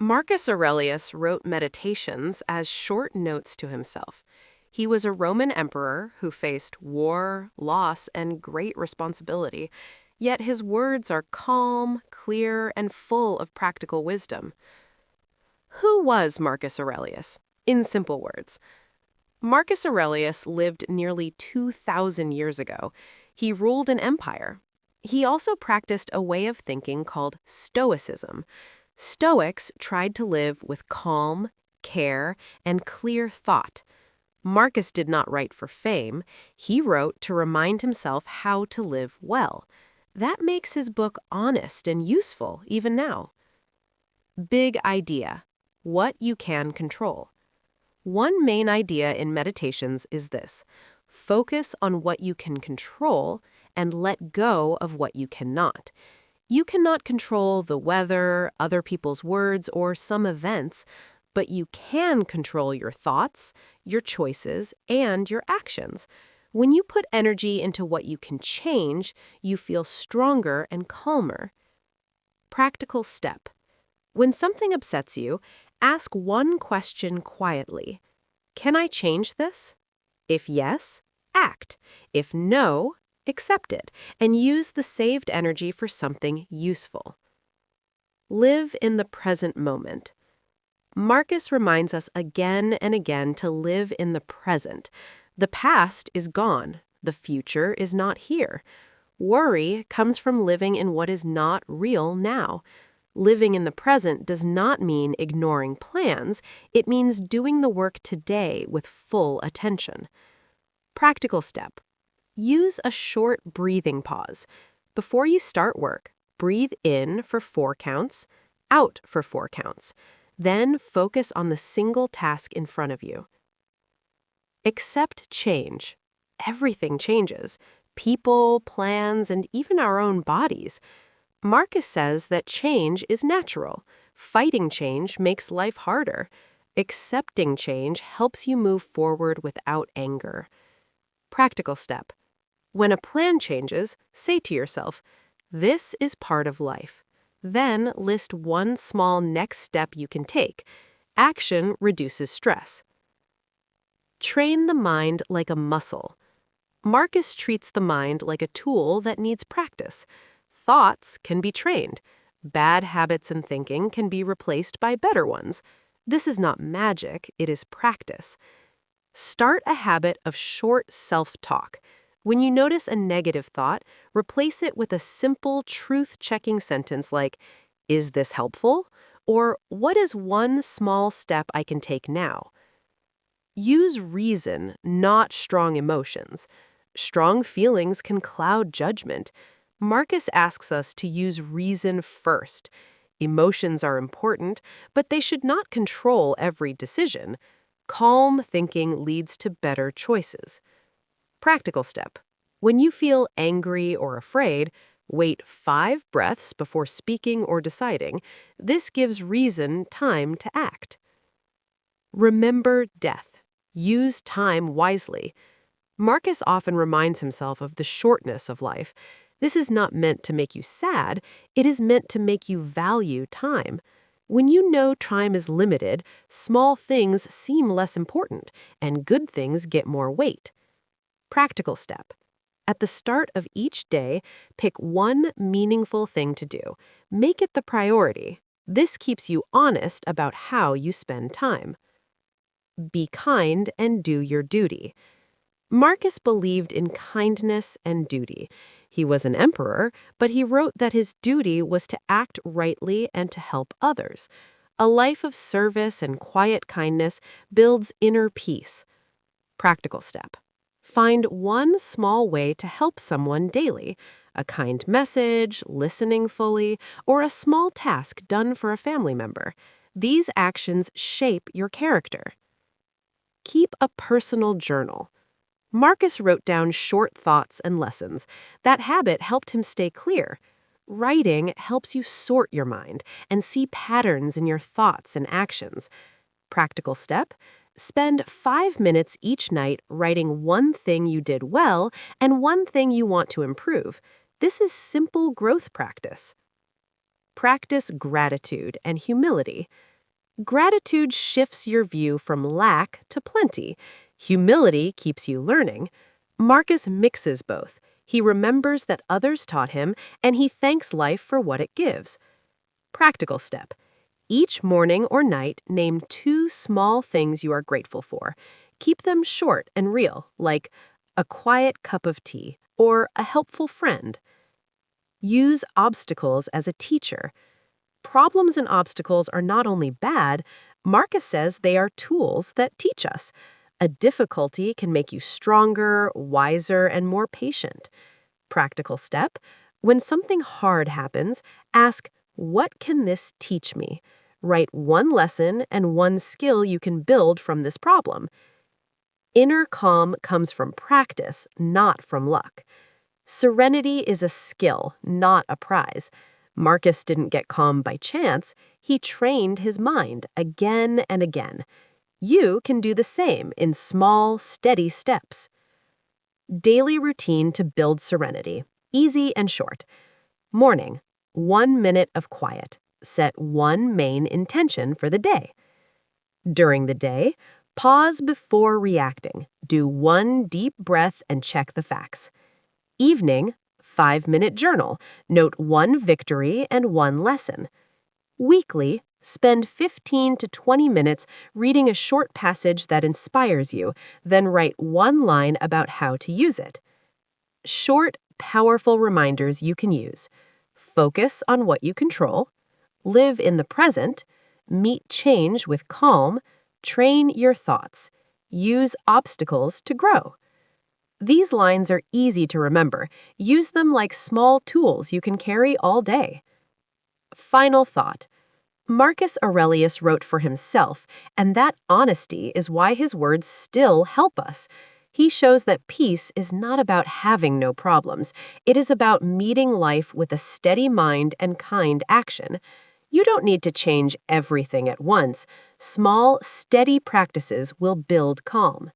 Marcus Aurelius wrote meditations as short notes to himself. He was a Roman emperor who faced war, loss, and great responsibility, yet his words are calm, clear, and full of practical wisdom. Who was Marcus Aurelius? In simple words, Marcus Aurelius lived nearly 2,000 years ago. He ruled an empire. He also practiced a way of thinking called Stoicism. Stoics tried to live with calm, care, and clear thought. Marcus did not write for fame. He wrote to remind himself how to live well. That makes his book honest and useful even now. Big idea: what you can control. One main idea in meditations is this: focus on what you can control and let go of what you cannot. You cannot control the weather, other people's words, or some events, but you can control your thoughts, your choices, and your actions. When you put energy into what you can change, you feel stronger and calmer. Practical step: when something upsets you, ask one question quietly. Can I change this? If yes, act. If no, accept it and use the saved energy for something useful. Live in the present moment. Marcus reminds us again and again to live in the present. The past is gone. The future is not here. Worry comes from living in what is not real now. Living in the present does not mean ignoring plans. It means doing the work today with full attention. Practical step: use a short breathing pause. Before you start work, breathe in for 4 counts, out for 4 counts. Then focus on the single task in front of you. Accept change. Everything changes: people, plans, and even our own bodies. Marcus says that change is natural. Fighting change makes life harder. Accepting change helps you move forward without anger. Practical step: when a plan changes, say to yourself, "This is part of life." Then list one small next step you can take. Action reduces stress. Train the mind like a muscle. Marcus treats the mind like a tool that needs practice. Thoughts can be trained. Bad habits and thinking can be replaced by better ones. This is not magic, it is practice. Start a habit of short self-talk. When you notice a negative thought, replace it with a simple truth-checking sentence like, "Is this helpful?" Or, "What is one small step I can take now?" Use reason, not strong emotions. Strong feelings can cloud judgment. Marcus asks us to use reason first. Emotions are important, but they should not control every decision. Calm thinking leads to better choices. Practical step: when you feel angry or afraid, wait 5 breaths before speaking or deciding. This gives reason time to act. Remember death. Use time wisely. Marcus often reminds himself of the shortness of life. This is not meant to make you sad, it is meant to make you value time. When you know time is limited, small things seem less important, and good things get more weight. Practical step: at the start of each day, pick one meaningful thing to do. Make it the priority. This keeps you honest about how you spend time. Be kind and do your duty. Marcus believed in kindness and duty. He was an emperor, but he wrote that his duty was to act rightly and to help others. A life of service and quiet kindness builds inner peace. Practical step: find one small way to help someone daily: a kind message, listening fully, or a small task done for a family member. These actions shape your character. Keep a personal journal. Marcus wrote down short thoughts and lessons. That habit helped him stay clear. Writing helps you sort your mind and see patterns in your thoughts and actions. Practical step: spend 5 minutes each night writing one thing you did well and one thing you want to improve. This is simple growth practice. Practice gratitude and humility. Gratitude shifts your view from lack to plenty. Humility keeps you learning. Marcus mixes both. He remembers that others taught him, and he thanks life for what it gives. Practical step. Each morning or night, name 2 small things you are grateful for. Keep them short and real, like a quiet cup of tea or a helpful friend. Use obstacles as a teacher. Problems and obstacles are not only bad, Marcus says they are tools that teach us. A difficulty can make you stronger, wiser, and more patient. Practical step. When something hard happens, ask, what can this teach me? Write 1 lesson and 1 skill you can build from this problem. Inner calm comes from practice, not from luck. Serenity is a skill, not a prize. Marcus didn't get calm by chance. He trained his mind again and again. You can do the same in small, steady steps. Daily routine to build serenity. Easy and short. Morning, 1 minute of quiet. Set 1 main intention for the day. During the day, pause before reacting. Do 1 deep breath and check the facts. Evening, 5-minute journal. Note 1 victory and 1 lesson. Weekly, spend 15 to 20 minutes reading a short passage that inspires you, then write 1 line about how to use it. Short, powerful reminders you can use. Focus on what you control. Live in the present. Meet change with calm. Train your thoughts. Use obstacles to grow. These lines are easy to remember. Use them like small tools you can carry all day. Final thought. Marcus Aurelius wrote for himself, and that honesty is why his words still help us. He shows that peace is not about having no problems. It is about meeting life with a steady mind and kind action. You don't need to change everything at once. Small, steady practices will build calm.